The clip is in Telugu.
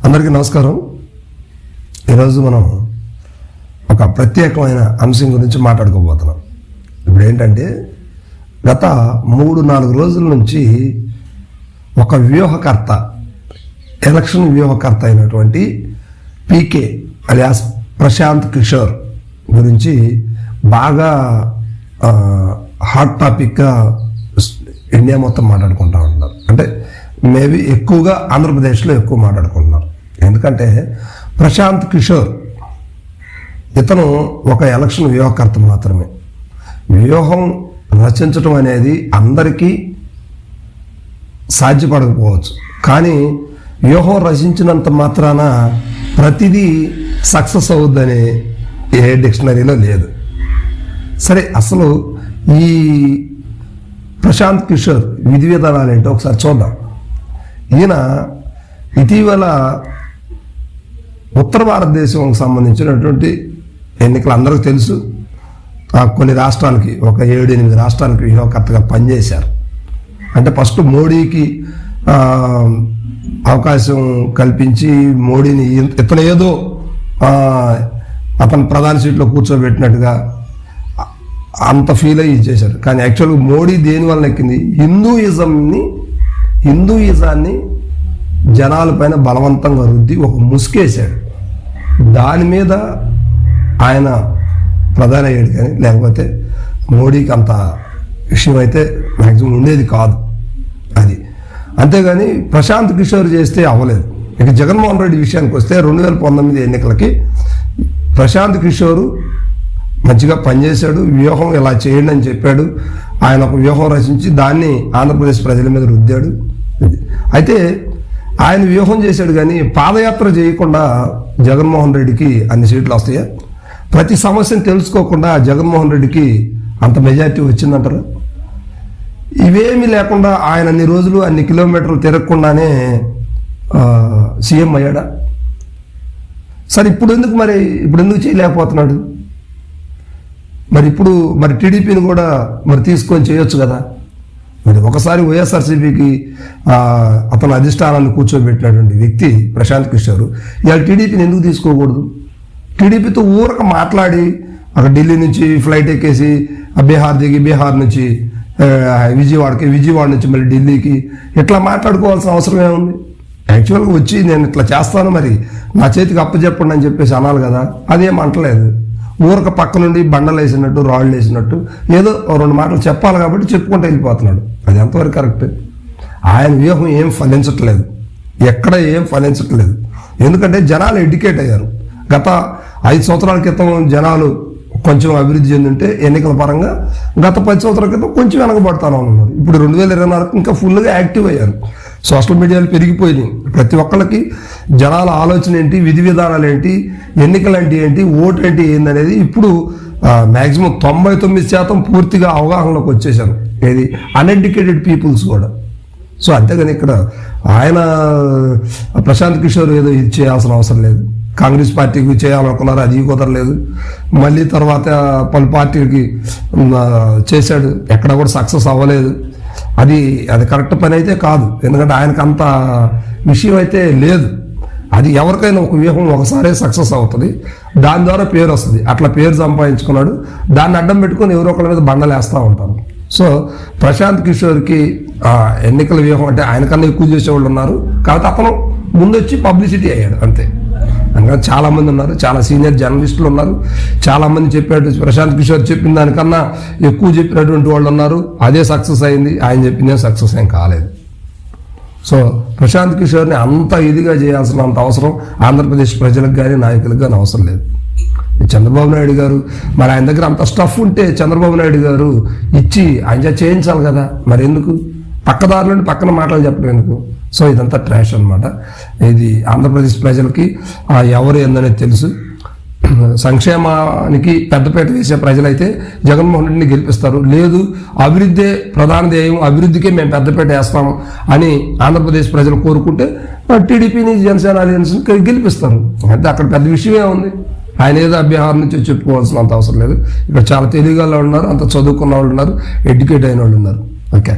అందరికీ నమస్కారం. ఈరోజు మనం ఒక ప్రత్యేకమైన అంశం గురించి మాట్లాడుకోబోతున్నాం. ఇప్పుడు ఏంటంటే గత 3-4 రోజుల నుంచి ఒక వ్యూహకర్త, ఎలక్షన్ వ్యూహకర్త అయినటువంటి పీకే అలియాస్ ప్రశాంత్ కిషోర్ గురించి బాగా హాట్ టాపిక్గా ఇండియా మొత్తం మాట్లాడుకుంటూ ఉంటారు. అంటే మేబీ ఎక్కువగా ఆంధ్రప్రదేశ్లో ఎక్కువ మాట్లాడుకుంటున్నారు. ఎందుకంటే ప్రశాంత్ కిషోర్ ఇతను ఒక ఎలక్షన్ వ్యూహకర్త మాత్రమే. వ్యూహం రచించడం అనేది అందరికీ సాధ్యపడకపోవచ్చు, కానీ వ్యూహం రచించినంత మాత్రాన ప్రతిదీ సక్సెస్ అవుద్దని ఏ డిక్షనరీలో లేదు. సరే, అసలు ఈ ప్రశాంత్ కిషోర్ విధి విధానాలు ఏంటో ఒకసారి చూద్దాం. ఈయన ఇటీవల ఉత్తర భారతదేశంకి సంబంధించినటువంటి ఎన్నికలు అందరికీ తెలుసు. కొన్ని రాష్ట్రాలకి, ఒక 7-8 రాష్ట్రాలకి వ్యూహకర్తగా పనిచేశారు. అంటే ఫస్ట్ మోడీకి అవకాశం కల్పించి మోడీని ఇతను ఏదో అతను ప్రధాన సీట్లో కూర్చోబెట్టినట్టుగా అంత ఫీల్ అయ్యి చేశారు. కానీ యాక్చువల్గా మోడీ దేనివల్ల ఎక్కింది? హిందూయిజాన్ని జనాలపైన బలవంతంగా రుద్ది ఒక ముసుకేశాడు. దాని మీద ఆయన ప్రధాని అయ్యాడు. కానీ లేకపోతే మోడీకి అంత విషయం అయితే మ్యాక్సిమం ఉండేది కాదు. అది అంతేగాని ప్రశాంత్ కిషోర్ చేస్తే అవ్వలేదు. ఇక జగన్మోహన్ రెడ్డి విషయానికి వస్తే 2019 ఎన్నికలకి ప్రశాంత్ కిషోర్ మంచిగా పనిచేశాడు. వ్యూహం ఇలా చేయండి అని చెప్పాడు. ఆయన ఒక వ్యూహం రచించి దాన్ని ఆంధ్రప్రదేశ్ ప్రజల మీద రుద్దాడు. అయితే ఆయన వ్యూహం చేశాడు, కానీ పాదయాత్ర చేయకుండా జగన్మోహన్ రెడ్డికి అన్ని సీట్లు వస్తాయా? ప్రతి సమస్యను తెలుసుకోకుండా జగన్మోహన్ రెడ్డికి అంత మెజారిటీ వచ్చిందంటారు? ఇవేమీ లేకుండా ఆయన అన్ని రోజులు అన్ని కిలోమీటర్లు తిరగకుండానే సీఎం అయ్యాడా? సరే, ఇప్పుడు ఎందుకు చేయలేకపోతున్నాడు? మరి టీడీపీని కూడా తీసుకొని చేయొచ్చు కదా. మరి ఒకసారి వైఎస్ఆర్సీపీకి అతను అధిష్టానాన్ని కూర్చోబెట్టినటువంటి వ్యక్తి ప్రశాంత్ కిషోర్ ఇవాళ టీడీపీని ఎందుకు తీసుకోకూడదు? టీడీపీతో ఊరక మాట్లాడి అక్కడ ఢిల్లీ నుంచి ఫ్లైట్ ఎక్కేసి బీహార్ దిగి బీహార్ నుంచి విజయవాడ నుంచి మళ్ళీ ఢిల్లీకి ఇట్లా మాట్లాడుకోవాల్సిన అవసరం ఏముంది? యాక్చువల్గా వచ్చి నేను ఇట్లా చేస్తాను, మరి నా చేతికి అప్పచెప్పండి అని చెప్పేసి అనాలి కదా. అదేం అంటలేదు. ఊరక పక్క నుండి బండలు వేసినట్టు, రాళ్ళు వేసినట్టు ఏదో 2 మాటలు చెప్పాలి కాబట్టి చెప్పుకుంటూ వెళ్ళిపోతున్నాడు. అది ఎంతవరకు కరెక్ట్? ఆయన వ్యూహం ఏం ఫలించట్లేదు, ఎక్కడ ఏం ఫలించట్లేదు. ఎందుకంటే జనాలు ఎడ్యుకేట్ అయ్యారు. గత 5 సంవత్సరాల క్రితం జనాలు కొంచెం అభివృద్ధి చెందుంటే ఎన్నికల పరంగా గత 10 సంవత్సరాల క్రితం కొంచెం వెనకబడతాను ఉన్నారు. ఇప్పుడు 2024 ఇంకా ఫుల్గా యాక్టివ్ అయ్యారు. సోషల్ మీడియాలు పెరిగిపోయినాయి. ప్రతి ఒక్కళ్ళకి జనాల ఆలోచన ఏంటి, విధి విధానాలు ఏంటి, ఎన్నికలు అంటే ఏంటి, ఓటు అంటే ఏందనేది ఇప్పుడు మ్యాక్సిమం 99% పూర్తిగా అవగాహనలోకి వచ్చేసారు. ఏది అన్ఎడ్యుకేటెడ్ పీపుల్స్ కూడా. సో అంతేగాని ఇక్కడ ఆయన ప్రశాంత్ కిషోర్ ఏదో ఇది చేయాల్సిన అవసరం లేదు. కాంగ్రెస్ పార్టీకి చేయాలనుకున్నారు, అది కుదరలేదు. మళ్ళీ తర్వాత పలు పార్టీలకి చేశాడు, ఎక్కడ కూడా సక్సెస్ అవ్వలేదు. అది కరెక్ట్ పని అయితే కాదు. ఎందుకంటే ఆయనకు అంత విషయం అయితే లేదు. అది ఎవరికైనా ఒక వ్యూహం ఒకసారి సక్సెస్ అవుతుంది, దాని ద్వారా పేరు వస్తుంది. అట్లా పేరు సంపాదించుకున్నాడు. దాన్ని అడ్డం పెట్టుకొని ఎవరో ఒకరి మీద బండలు వేస్తూ ఉంటారు. సో ప్రశాంత్ కిషోర్కి ఎన్నికల వ్యూహం అంటే ఆయనకన్నా ఎక్కువ చేసేవాళ్ళు ఉన్నారు. కాబట్టి అతను ముందొచ్చి పబ్లిసిటీ అయ్యాడు అంతే. అందుకని చాలామంది ఉన్నారు, చాలా సీనియర్ జర్నలిస్టులు ఉన్నారు, చాలామంది చెప్పాడు. ప్రశాంత్ కిషోర్ చెప్పిన దానికన్నా ఎక్కువ చెప్పినటువంటి వాళ్ళు ఉన్నారు. అదే సక్సెస్ అయింది. ఆయన చెప్పిందే సక్సెస్ ఏం కాలేదు. సో ప్రశాంత్ కిషోర్ని అంత ఇదిగా చేయాల్సినంత అవసరం ఆంధ్రప్రదేశ్ ప్రజలకు కానీ నాయకులకు కానీ అవసరం లేదు. చంద్రబాబు నాయుడు గారు, మరి ఆయన దగ్గర అంత స్టఫ్ ఉంటే చంద్రబాబు నాయుడు గారు ఇచ్చి ఆయన చేయించాలి కదా. మరి ఎందుకు పక్కదారులని పక్కన మాటలు చెప్పడం ఎందుకు? సో ఇదంతా ట్రాష్ అనమాట. ఇది ఆంధ్రప్రదేశ్ ప్రజలకి ఎవరు ఏందనేది తెలుసు. సంక్షేమానికి పెద్దపీట వేసే ప్రజలైతే జగన్మోహన్ రెడ్డిని గెలిపిస్తారు. లేదు, అభివృద్ధే ప్రధాన ధ్యేయం, అభివృద్ధికే మేము పెద్దపీట వేస్తాము అని ఆంధ్రప్రదేశ్ ప్రజలు కోరుకుంటే టీడీపీని, జనసేన అలయన్స్ గెలిపిస్తారు. అంటే అక్కడ పెద్ద విషయమే ఉంది. ఆయన ఏదో బీహార్ నుంచి చెప్పుకోవాల్సినంత అవసరం లేదు. ఇక్కడ చాలా తెలివిగా ఉన్నారు, అంత చదువుకున్న వాళ్ళు ఉన్నారు, ఎడ్యుకేట్ అయిన వాళ్ళు ఉన్నారు. ఓకే.